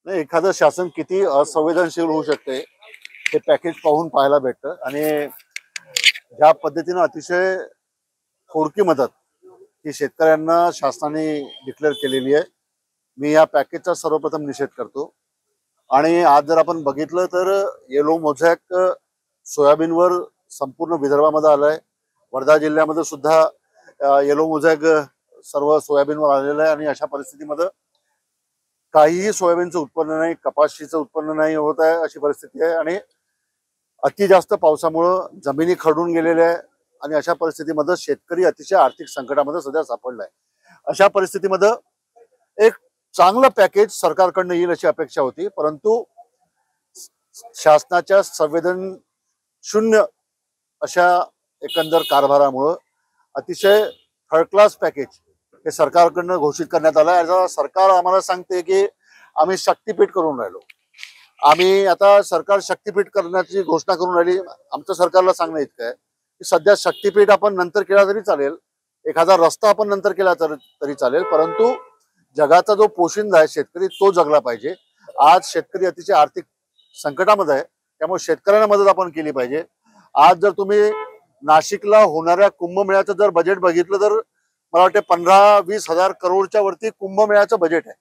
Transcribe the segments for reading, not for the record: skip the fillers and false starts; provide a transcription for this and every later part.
नाही, एखादं शासन किती असंवेदनशील होऊ शकते हे पॅकेज पाहून पाहायला भेटतं। आणि ज्या पद्धतीने अतिशय थोडकी मदत ही शेतकऱ्यांना शासनाने डिक्लेअर केलेली आहे, मी या पॅकेजचा सर्वप्रथम निषेध करतो। आणि आज जर आपण बघितलं तर येलो मोझॅक सोयाबीनवर संपूर्ण विदर्भामध्ये आलाय। वर्धा जिल्ह्यामध्ये सुद्धा येलो मोझॅक सर्व सोयाबीनवर आलेलं आहे। आणि अशा परिस्थितीमध्ये काहीही सोयाबीनचं उत्पन्न नाही, कपाशीचं उत्पन्न नाही होत आहे अशी परिस्थिती आहे। आणि अति जास्त पावसामुळे जमिनी खरडून गेलेल्या आहे आणि अशा परिस्थितीमध्ये शेतकरी अतिशय आर्थिक संकटामध्ये सध्या सापडला आहे। अशा परिस्थितीमध्ये एक चांगलं पॅकेज सरकारकडून येईल अशी अपेक्षा होती, परंतु शासनाच्या संवेदन शून्य अशा एकंदर कारभारामुळे अतिशय थर्ड क्लास पॅकेज हे सरकारकडून घोषित करण्यात आलं आहे। सरकार आम्हाला सांगते की आम्ही शक्तीपीठ करून राहिलो, आम्ही आता सरकार शक्तीपीठ करण्याची घोषणा करून राहिली। आमचं सरकारला सांगणं इतकं आहे की सध्या शक्तीपीठ आपण नंतर केला तरी चालेल, एखादा रस्ता आपण नंतर केला तरी चालेल, परंतु जगाचा जो पोशिंदा आहे शेतकरी तो जगला पाहिजे। आज शेतकरी अतिशय आर्थिक संकटामध्ये आहे, त्यामुळे शेतकऱ्यांना मदत आपण केली पाहिजे। आज जर तुम्ही नाशिकला होणाऱ्या कुंभमेळ्याचं जर बजेट बघितलं तर मला वाटतं 15-20 हजार करोडच्या वरती कुंभमेळ्याचं बजेट आहे।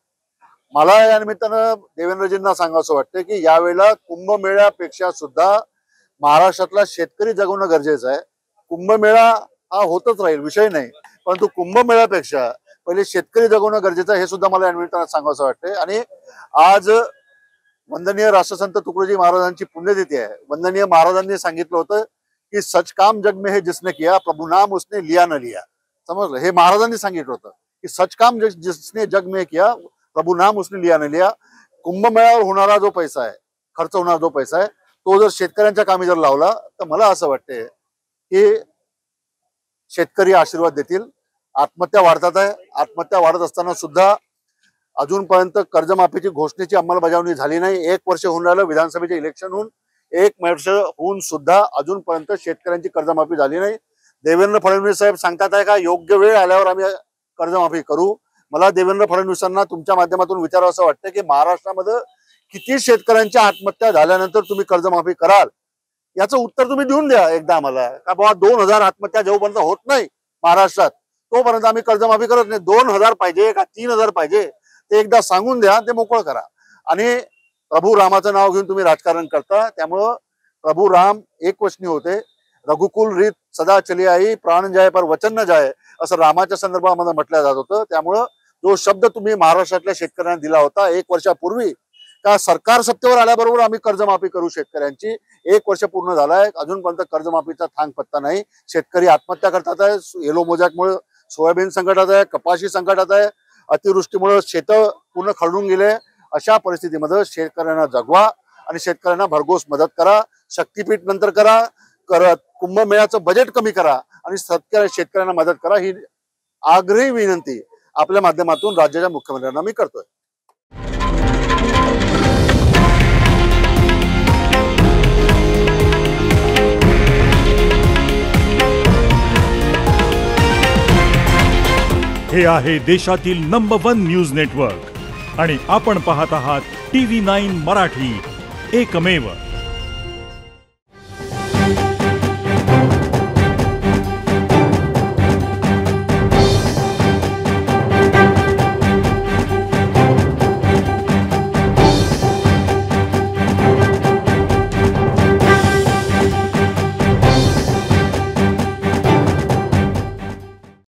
मला या निमित्तानं देवेंद्रजींना सांगावं वाटतं की यावेळेला कुंभमेळ्यापेक्षा सुद्धा महाराष्ट्रातला शेतकरी जगवणं गरजेचं आहे। कुंभमेळा हा होतच राहील, विषय नाही, परंतु कुंभमेळ्यापेक्षा पहिले शेतकरी जगवणं गरजेचं आहे हे सुद्धा मला या निमित्तानं सांगावं वाटतंय। आणि आज वंदनीय राष्ट्रसंत तुकडोजी महाराजांची पुण्यतिथी आहे। वंदनीय महाराजांनी सांगितलं होतं की सच काम जग में है जिसने किया, प्रभु नाम उसने लिया न लिया। समजलं, हे महाराजांनी सांगितलं होतं की सच काम जिसने जग में किया, प्रभु नाम उसने लिया न लिया। कुंभमेळ्यावर होणारा जो पैसा आहे, खर्च होणारा जो पैसा आहे, तो जर शेतकऱ्यांच्या कामी जर लावला तर मला असं वाटतंय की शेतकरी आशीर्वाद देतील। आत्महत्या वाढतात आहे, आत्महत्या वाढत असताना सुद्धा अजूनपर्यंत कर्जमाफीची घोषणेची अंमलबजावणी झाली नाही। 1 वर्ष होऊन राहिलं विधानसभेचे इलेक्शन होऊन, 1 वर्ष होऊन सुद्धा अजूनपर्यंत शेतकऱ्यांची कर्जमाफी झाली नाही। देवेंद्र फडणवीस साहेब सांगतात आहे का योग्य वेळ आल्यावर आम्ही कर्जमाफी करू। मला देवेंद्र फडणवीसांना तुमच्या माध्यमातून विचारावं असं वाटतं की महाराष्ट्रामध्ये किती शेतकऱ्यांच्या आत्महत्या झाल्यानंतर तुम्ही कर्जमाफी कराल, याचं उत्तर तुम्ही देऊन द्या एकदा आम्हाला। का बाबा 2000 आत्महत्या जोपर्यंत होत नाही महाराष्ट्रात तोपर्यंत आम्ही कर्जमाफी करत नाही। 2000 पाहिजे का 3000 पाहिजे ते एकदा सांगून द्या, ते मोकळं करा। आणि प्रभू रामाचं नाव घेऊन तुम्ही राजकारण करता, त्यामुळं प्रभू राम एकवचनी होते। रघुकुल रीत सदा चली आई, प्राण जाय पर वचन न जाय असं रामाच्या संदर्भामध्ये म्हटलं जात होतं। त्यामुळं जो शब्द तुम्ही महाराष्ट्रातल्या शेतकऱ्यांना दिला होता 1 वर्षापूर्वी, का सरकार सत्तेवर आल्याबरोबर आम्ही कर्जमाफी करू शेतकऱ्यांची, 1 वर्ष पूर्ण झालाय, अजूनपर्यंत कर्जमाफीचा थांग पत्ता नाही। शेतकरी आत्महत्या करतात आहे, येलो मोझॅकमुळे सोयाबीन संकटात आहे, कपाशी संकटात आहे, अतिवृष्टीमुळे शेतं पूर्ण खरडून गेले। अशा परिस्थितीमध्ये शेतकऱ्यांना जगवा आणि शेतकऱ्यांना भरघोस मदत करा। शक्तीपीठ नंतर करा, कुंभमेळ्याचं बजेट कमी करा आणि शेतकऱ्यांना मदत करा, ही आग्रही विनंती आपल्या माध्यमातून राज्याच्या मुख्यमंत्र्यांना मी करतोय। हे आहे देशातील नंबर 1 न्यूज नेटवर्क आणि आपण पाहत आहात TV9 मराठी, एकमेव।